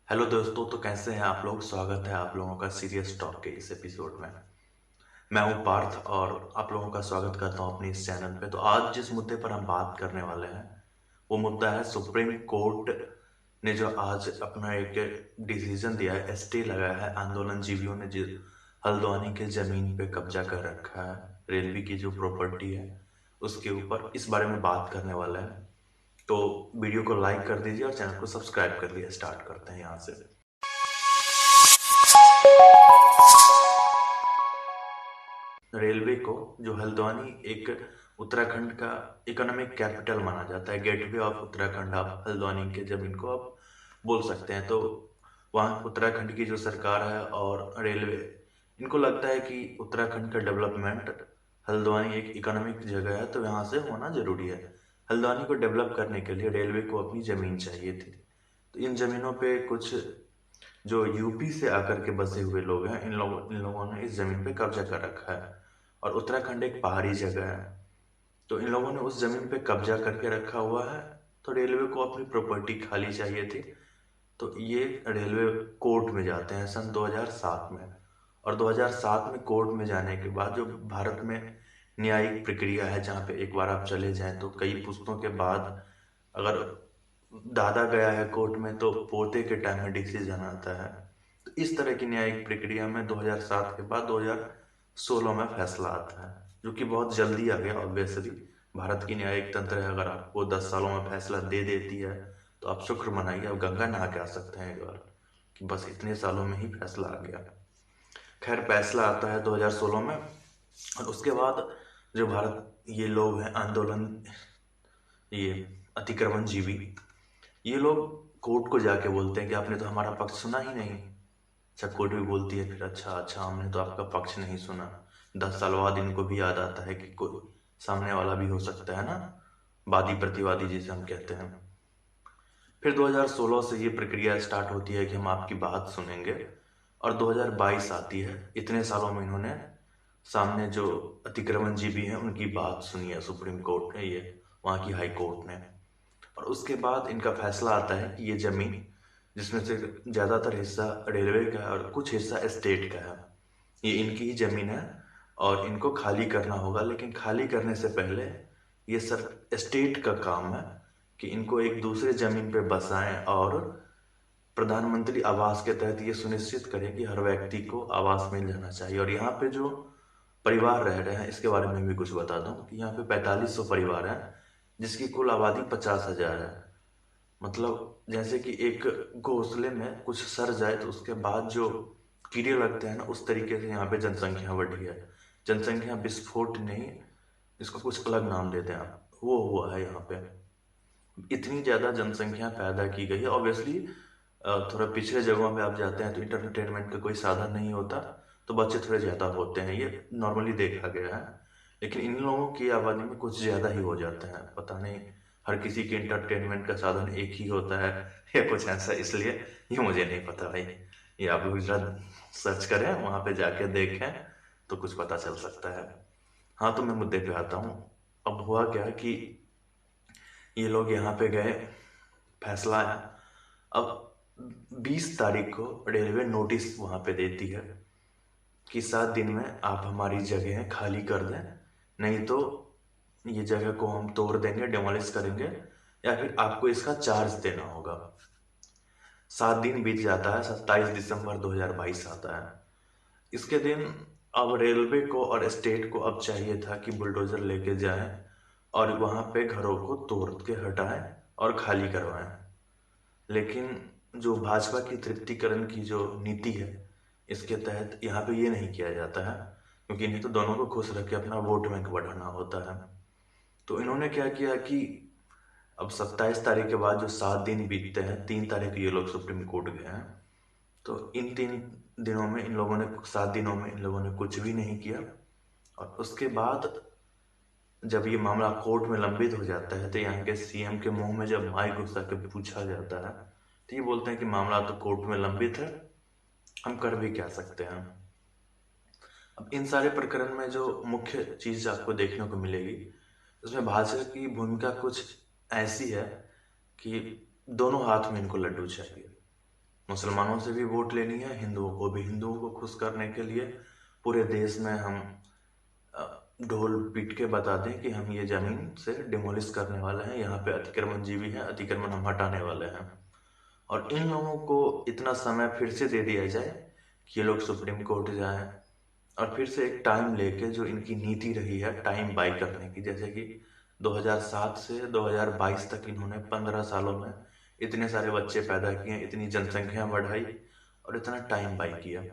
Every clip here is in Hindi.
हेलो दोस्तों, तो कैसे हैं आप लोग। स्वागत है आप लोगों का सीरियस टॉक के इस एपिसोड में। मैं हूं पार्थ और आप लोगों का स्वागत करता हूं अपने इस चैनल पे। तो आज जिस मुद्दे पर हम बात करने वाले हैं वो मुद्दा है सुप्रीम कोर्ट ने जो आज अपना एक डिसीजन दिया है, स्टे लगाया है आंदोलन जीवियों ने जो हल्द्वानी के जमीन पे कब्जा कर रखा है, रेलवे की जो प्रॉपर्टी है उसके ऊपर, इस बारे में बात करने वाला है। तो वीडियो को लाइक कर दीजिए और चैनल को सब्सक्राइब कर लिए। स्टार्ट करते हैं यहाँ से। रेलवे को, जो हल्द्वानी एक उत्तराखंड का इकोनॉमिक कैपिटल माना जाता है, गेटवे ऑफ उत्तराखंड, आप हल्द्वानी के जमीन को आप बोल सकते हैं। तो वहाँ उत्तराखंड की जो सरकार है और रेलवे, इनको लगता है कि उत्तराखंड का डेवलपमेंट, हल्द्वानी एक इकोनॉमिक जगह है तो यहाँ से होना जरूरी है। हल्द्वानी को डेवलप करने के लिए रेलवे को अपनी ज़मीन चाहिए थी। तो इन ज़मीनों पे कुछ जो यूपी से आकर के बसे हुए लोग हैं, इन लोगों ने इस ज़मीन पे कब्जा कर रखा है। और उत्तराखंड एक पहाड़ी जगह है, तो इन लोगों ने उस जमीन पे कब्जा करके रखा हुआ है। तो रेलवे को अपनी प्रॉपर्टी खाली चाहिए थी। तो ये रेलवे कोर्ट में जाते हैं सन 2007 में। और 2007 में कोर्ट में जाने के बाद, जो भारत में न्यायिक प्रक्रिया है जहाँ पे एक बार आप चले जाएं तो कई पुश्तों के बाद, अगर दादा गया है कोर्ट में तो पोते के टाइम में डिसीजन आता है। तो इस तरह की न्यायिक प्रक्रिया में 2007 के बाद 2016 में फैसला आता है, जो कि बहुत जल्दी आ गया। ऑब्वियसली भारत की न्यायिक तंत्र है, अगर आपको 10 सालों में फैसला दे देती है तो आप शुक्र मनाइए, आप गंगा नहा के आ सकते हैं एक बार, कि बस इतने सालों में ही फैसला आ गया। खैर, फैसला आता है 2016 में। और उसके बाद जो भारत, ये लोग हैं आंदोलन, ये अतिक्रमण जीवी, ये लोग कोर्ट को जाके बोलते हैं कि आपने तो हमारा पक्ष सुना ही नहीं। अच्छा, कोर्ट भी बोलती है फिर, अच्छा अच्छा हमने तो आपका पक्ष नहीं सुना। 10 साल बाद इनको भी याद आता है कि कोई सामने वाला भी हो सकता है ना, वादी प्रतिवादी जिसे हम कहते हैं। फिर 2016 से ये प्रक्रिया स्टार्ट होती है कि हम आपकी बात सुनेंगे। और 2022 आती है। इतने सालों में इन्होंने सामने जो अतिक्रमण जीवी हैं उनकी बात सुनी है सुप्रीम कोर्ट ने, ये वहाँ की हाई कोर्ट ने। और उसके बाद इनका फैसला आता है कि ये जमीन, जिसमें से ज़्यादातर हिस्सा रेलवे का है और कुछ हिस्सा स्टेट का है, ये इनकी ही जमीन है और इनको खाली करना होगा। लेकिन खाली करने से पहले ये सर स्टेट का काम है कि इनको एक दूसरे जमीन पे बसाएं और प्रधानमंत्री आवास के तहत ये सुनिश्चित करें कि हर व्यक्ति को आवास मिल जाना चाहिए। और यहाँ पे जो परिवार रह रहे हैं, इसके बारे में भी कुछ बता दूं कि यहाँ पे 4500 परिवार हैं, जिसकी कुल आबादी 50,000 है। मतलब जैसे कि एक घोंसले में कुछ सर जाए तो उसके बाद जो कीड़े लगते हैं ना, उस तरीके से यहाँ पे जनसंख्या बढ़ी है। जनसंख्या विस्फोट नहीं, इसको कुछ अलग नाम देते हैं, वो हुआ है यहाँ पे। इतनी ज़्यादा जनसंख्या पैदा की गई है। ऑब्वियसली थोड़ा पिछले जगहों में आप जाते हैं तो इंटरटेनमेंट का कोई साधन नहीं होता, तो बच्चे थोड़े ज़्यादा होते हैं, ये नॉर्मली देखा गया है। लेकिन इन लोगों की आबादी में कुछ ज़्यादा ही हो जाते हैं, पता नहीं हर किसी के इंटरटेनमेंट का साधन एक ही होता है या कुछ ऐसा, इसलिए ये मुझे नहीं पता भाई। ये आप लोग जरा सर्च करें, वहाँ पे जाके देखें तो कुछ पता चल सकता है। हाँ, तो मैं मुद्दे पे आता हूँ। अब हुआ क्या कि ये लोग यहाँ पे गए, फैसला आया। अब 20 तारीख को रेलवे नोटिस वहाँ पे देती है कि 7 दिन में आप हमारी जगह खाली कर दें, नहीं तो ये जगह को हम तोड़ देंगे, डेमोलिश करेंगे, या फिर आपको इसका चार्ज देना होगा। 7 दिन बीत जाता है, 27 दिसंबर 2022 आता है। इसके दिन अब रेलवे को और स्टेट को अब चाहिए था कि बुलडोजर लेके जाएं और वहाँ पे घरों को तोड़ के हटाएं और खाली करवाएं। लेकिन जो भाजपा की तृप्तिकरण की जो नीति है, इसके तहत यहाँ पे ये नहीं किया जाता है, क्योंकि इन्हें तो दोनों को खुश रख के अपना वोट बैंक बढ़ाना होता है। तो इन्होंने क्या किया कि अब 27 तारीख के बाद जो 7 दिन बीतते हैं, 3 तारीख ये लोग सुप्रीम कोर्ट गए हैं। तो इन 3 दिनों में इन लोगों ने, 7 दिनों में इन लोगों ने कुछ भी नहीं किया। और उसके बाद जब ये मामला कोर्ट में लंबित हो जाता है तो यहाँ के सीएम के मुंह में जब माइक घुसा के पूछा जाता है तो ये बोलते हैं कि मामला तो कोर्ट में लंबित है, हम कर भी क्या सकते हैं। अब इन सारे प्रकरण में जो मुख्य चीज आपको देखने को मिलेगी, उसमें भाजपा की भूमिका कुछ ऐसी है कि दोनों हाथ में इनको लड्डू चाहिए। मुसलमानों से भी वोट लेनी है, हिंदुओं को भी। हिंदुओं को खुश करने के लिए पूरे देश में हम ढोल पीट के बता दें कि हम ये ज़मीन से डिमोलिश करने वाले हैं, यहाँ पे अतिक्रमण जीवी हैं, अतिक्रमण हम हटाने वाले हैं। और इन लोगों को इतना समय फिर से दे दिया जाए कि ये लोग सुप्रीम कोर्ट जाएं और फिर से एक टाइम लेके, जो इनकी नीति रही है टाइम बाई करने की, जैसे कि 2007 से 2022 तक इन्होंने 15 सालों में इतने सारे बच्चे पैदा किए, इतनी जनसंख्या बढ़ाई और इतना टाइम बाई किया।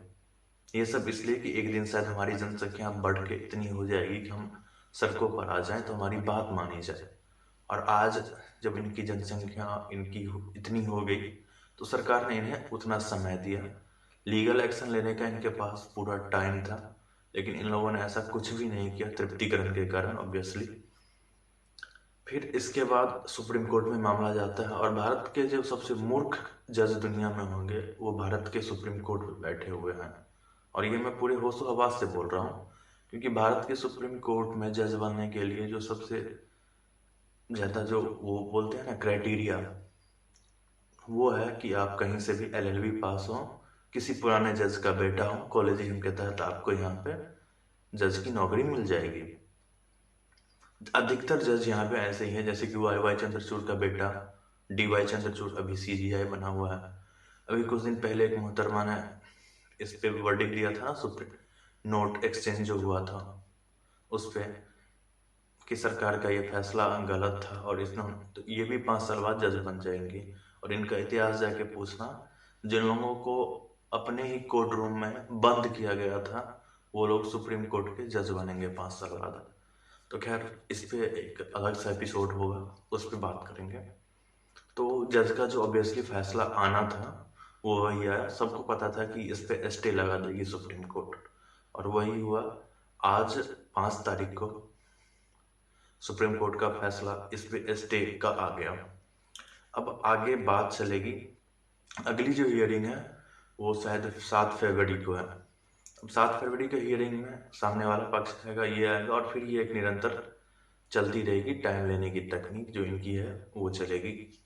ये सब इसलिए कि एक दिन शायद हमारी जनसंख्या बढ़ के इतनी हो जाएगी कि हम सड़कों पर आ जाएं तो हमारी बात मानी जाए। और आज जब इनकी जनसंख्या इतनी हो गई तो सरकार ने इन्हें उतना समय दिया, लीगल एक्शन लेने का इनके पास पूरा टाइम था, लेकिन इन लोगों ने ऐसा कुछ भी नहीं किया तृप्तिकरण के कारण ऑब्वियसली। फिर इसके बाद सुप्रीम कोर्ट में मामला जाता है और भारत के जो सबसे मूर्ख जज दुनिया में होंगे वो भारत के सुप्रीम कोर्ट में बैठे हुए हैं। और ये मैं पूरे होशो हवास से बोल रहा हूँ, क्योंकि भारत के सुप्रीम कोर्ट में जज बनने के लिए जो सबसे ज़्यादा जो वो बोलते हैं ना क्राइटेरिया, वो है कि आप कहीं से भी LLB पास हो, किसी पुराने जज का बेटा हो, कॉलेजियम के तहत आपको यहाँ पे जज की नौकरी मिल जाएगी। अधिकतर जज यहाँ पे ऐसे ही हैं, जैसे कि YY चंद्रचूड़ का बेटा DY चंद्रचूड़ अभी CGI बना हुआ है। अभी कुछ दिन पहले एक मोहतरमा ने इस पे वर्डिक्ट दिया था ना, सुप्रीम नोट एक्सचेंज जो हुआ था उस पे, कि सरकार का ये फैसला गलत था और इसने तो ये भी 5 साल बाद जज बन जाएंगे। और इनका इतिहास जाके पूछना, जिन लोगों को अपने ही कोर्ट रूम में बंद किया गया था वो लोग सुप्रीम कोर्ट के जज बनेंगे 5 साल बाद। तो खैर इस पे एक अलग सा एपिसोड होगा, उस पर बात करेंगे। तो जज का जो ऑब्वियसली फैसला आना था वो वही आया। सबको पता था कि इस पे स्टे लगा देगी सुप्रीम कोर्ट, और वही हुआ। आज 5 तारीख को सुप्रीम कोर्ट का फैसला इस पे स्टे का आ गया। अब आगे बात चलेगी, अगली जो हियरिंग है वो शायद 7 फरवरी को है। अब 7 फरवरी के हियरिंग में सामने वाला पक्ष आएगा, ये आएगा, और फिर ये एक निरंतर चलती रहेगी, टाइम लेने की तकनीक जो इनकी है वो चलेगी।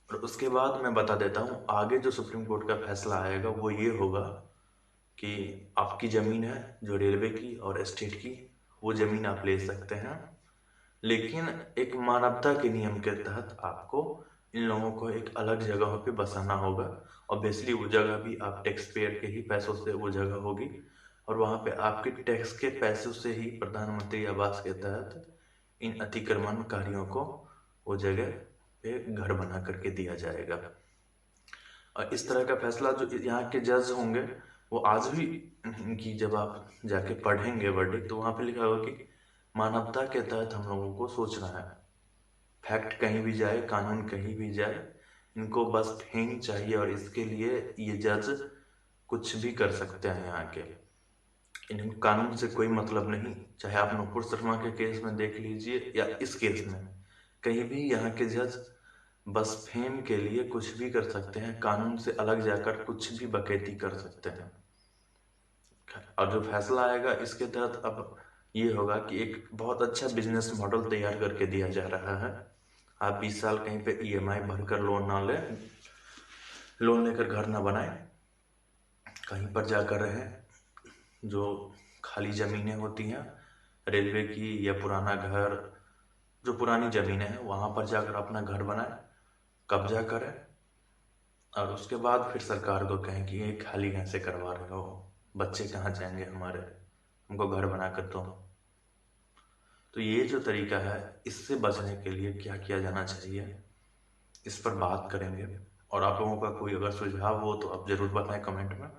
और उसके बाद मैं बता देता हूँ आगे जो सुप्रीम कोर्ट का फैसला आएगा वो ये होगा कि आपकी ज़मीन है जो रेलवे की और स्टेट की, वो ज़मीन आप ले सकते हैं, लेकिन एक मानवता के नियम के तहत आपको इन लोगों को एक अलग जगह पे बसाना होगा। ऑब्वियसली वो जगह भी आप टैक्स पेयर के ही पैसों से वो जगह होगी, और वहाँ पे आपके टैक्स के पैसों से ही प्रधानमंत्री आवास के तहत इन अतिक्रमणकारियों को वो जगह पे घर बना करके दिया जाएगा। और इस तरह का फैसला जो यहाँ के जज होंगे वो आज भी इनकी, जब आप जाके पढ़ेंगे वर्डिक्ट तो वहाँ पे लिखा होगा कि मानवता के तहत हम लोगों को सोचना है। फैक्ट कहीं भी जाए, कानून कहीं भी जाए, इनको बस फेम चाहिए, और इसके लिए ये जज कुछ भी कर सकते हैं यहाँ के। इन्हें कानून से कोई मतलब नहीं, चाहे आप नुपुर शर्मा के केस में देख लीजिए या इस केस में, कहीं भी यहाँ के जज बस फेम के लिए कुछ भी कर सकते हैं, कानून से अलग जाकर कुछ भी बकैती कर सकते हैं। और जो फैसला आएगा इसके तहत अब ये होगा कि एक बहुत अच्छा बिजनेस मॉडल तैयार करके दिया जा रहा है। आप 20 साल कहीं पे EMI भरकर लोन ना लें, लोन लेकर घर ना बनाएं, कहीं पर जाकर रहें, जो खाली ज़मीनें होती हैं रेलवे की या पुराना घर, जो पुरानी ज़मीनें हैं वहाँ पर जाकर अपना घर बनाएं, कब्जा करें, और उसके बाद फिर सरकार को कहें कि ये खाली कैसे करवा रहे हो, बच्चे कहाँ जाएंगे हमारे, हमको घर बना कर दो। तो ये जो तरीका है, इससे बचने के लिए क्या किया जाना चाहिए, इस पर बात करेंगे। और आप लोगों का कोई अगर सुझाव हो तो आप ज़रूर बताएं कमेंट में।